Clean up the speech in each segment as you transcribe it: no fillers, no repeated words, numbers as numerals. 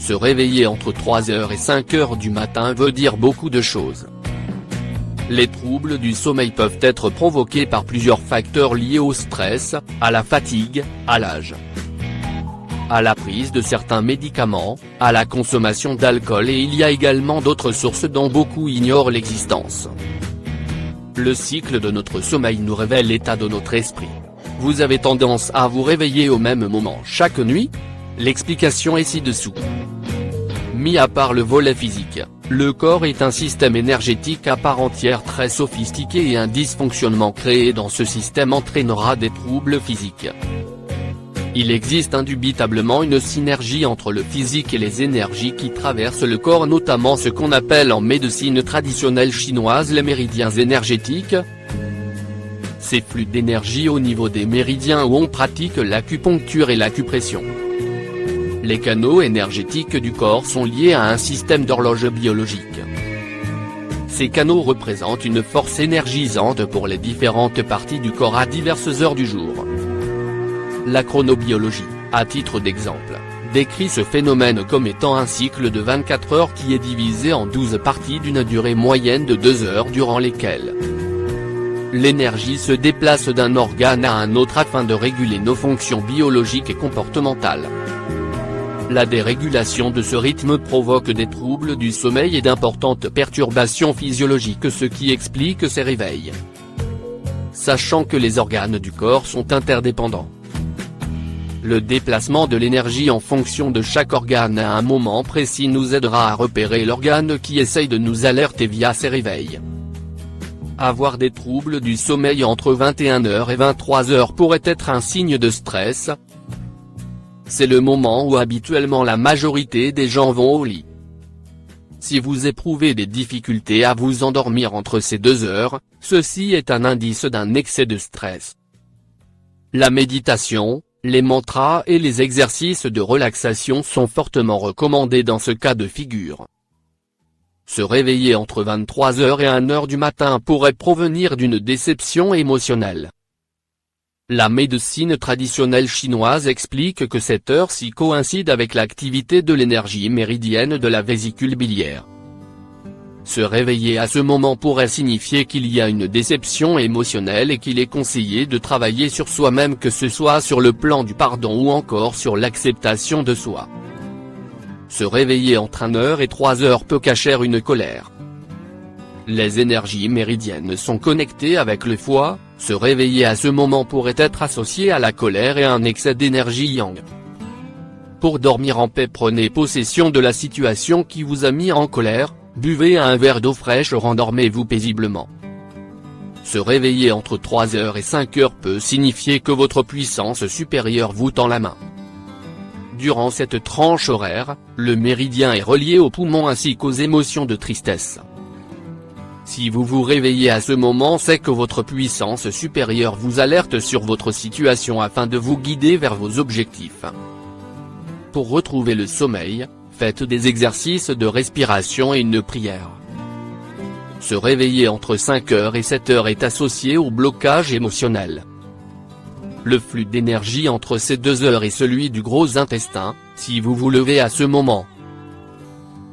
Se réveiller entre 3h et 5h du matin veut dire beaucoup de choses. Les troubles du sommeil peuvent être provoqués par plusieurs facteurs liés au stress, à la fatigue, à l'âge, à la prise de certains médicaments, à la consommation d'alcool, et il y a également d'autres sources dont beaucoup ignorent l'existence. Le cycle de notre sommeil nous révèle l'état de notre esprit. Vous avez tendance à vous réveiller au même moment chaque nuit? L'explication est ci-dessous. Mis à part le volet physique, le corps est un système énergétique à part entière très sophistiqué, et un dysfonctionnement créé dans ce système entraînera des troubles physiques. Il existe indubitablement une synergie entre le physique et les énergies qui traversent le corps, notamment ce qu'on appelle en médecine traditionnelle chinoise les méridiens énergétiques. Ces flux d'énergie au niveau des méridiens où on pratique l'acupuncture et l'acupression. Les canaux énergétiques du corps sont liés à un système d'horloge biologique. Ces canaux représentent une force énergisante pour les différentes parties du corps à diverses heures du jour. La chronobiologie, à titre d'exemple, décrit ce phénomène comme étant un cycle de 24 heures qui est divisé en 12 parties d'une durée moyenne de 2 heures durant lesquelles l'énergie se déplace d'un organe à un autre afin de réguler nos fonctions biologiques et comportementales. La dérégulation de ce rythme provoque des troubles du sommeil et d'importantes perturbations physiologiques, ce qui explique ces réveils. Sachant que les organes du corps sont interdépendants, le déplacement de l'énergie en fonction de chaque organe à un moment précis nous aidera à repérer l'organe qui essaye de nous alerter via ces réveils. Avoir des troubles du sommeil entre 21h et 23h pourrait être un signe de stress. C'est le moment où habituellement la majorité des gens vont au lit. Si vous éprouvez des difficultés à vous endormir entre ces 2 heures, ceci est un indice d'un excès de stress. La méditation, les mantras et les exercices de relaxation sont fortement recommandés dans ce cas de figure. Se réveiller entre 23h et 1h du matin pourrait provenir d'une déception émotionnelle. La médecine traditionnelle chinoise explique que cette heure-ci coïncide avec l'activité de l'énergie méridienne de la vésicule biliaire. Se réveiller à ce moment pourrait signifier qu'il y a une déception émotionnelle et qu'il est conseillé de travailler sur soi-même, que ce soit sur le plan du pardon ou encore sur l'acceptation de soi. Se réveiller entre 1h et 3h peut cacher une colère. Les énergies méridiennes sont connectées avec le foie. Se réveiller à ce moment pourrait être associé à la colère et à un excès d'énergie yang. Pour dormir en paix, prenez possession de la situation qui vous a mis en colère, buvez un verre d'eau fraîche, rendormez-vous paisiblement. Se réveiller entre 3h et 5h peut signifier que votre puissance supérieure vous tend la main. Durant cette tranche horaire, le méridien est relié aux poumons ainsi qu'aux émotions de tristesse. Si vous vous réveillez à ce moment, c'est que votre puissance supérieure vous alerte sur votre situation afin de vous guider vers vos objectifs. Pour retrouver le sommeil, faites des exercices de respiration et une prière. Se réveiller entre 5h et 7h est associé au blocage émotionnel. Le flux d'énergie entre ces 2 heures est celui du gros intestin. Si vous vous levez à ce moment,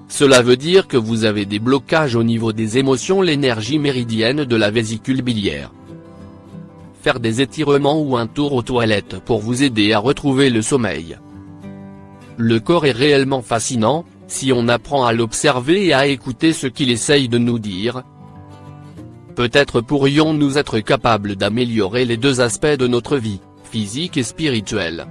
cela veut dire que vous avez des blocages au niveau des émotions, l'énergie méridienne de la vésicule biliaire. Faire des étirements ou un tour aux toilettes pour vous aider à retrouver le sommeil. Le corps est réellement fascinant, si on apprend à l'observer et à écouter ce qu'il essaye de nous dire. Peut-être pourrions-nous être capables d'améliorer les 2 aspects de notre vie, physique et spirituelle.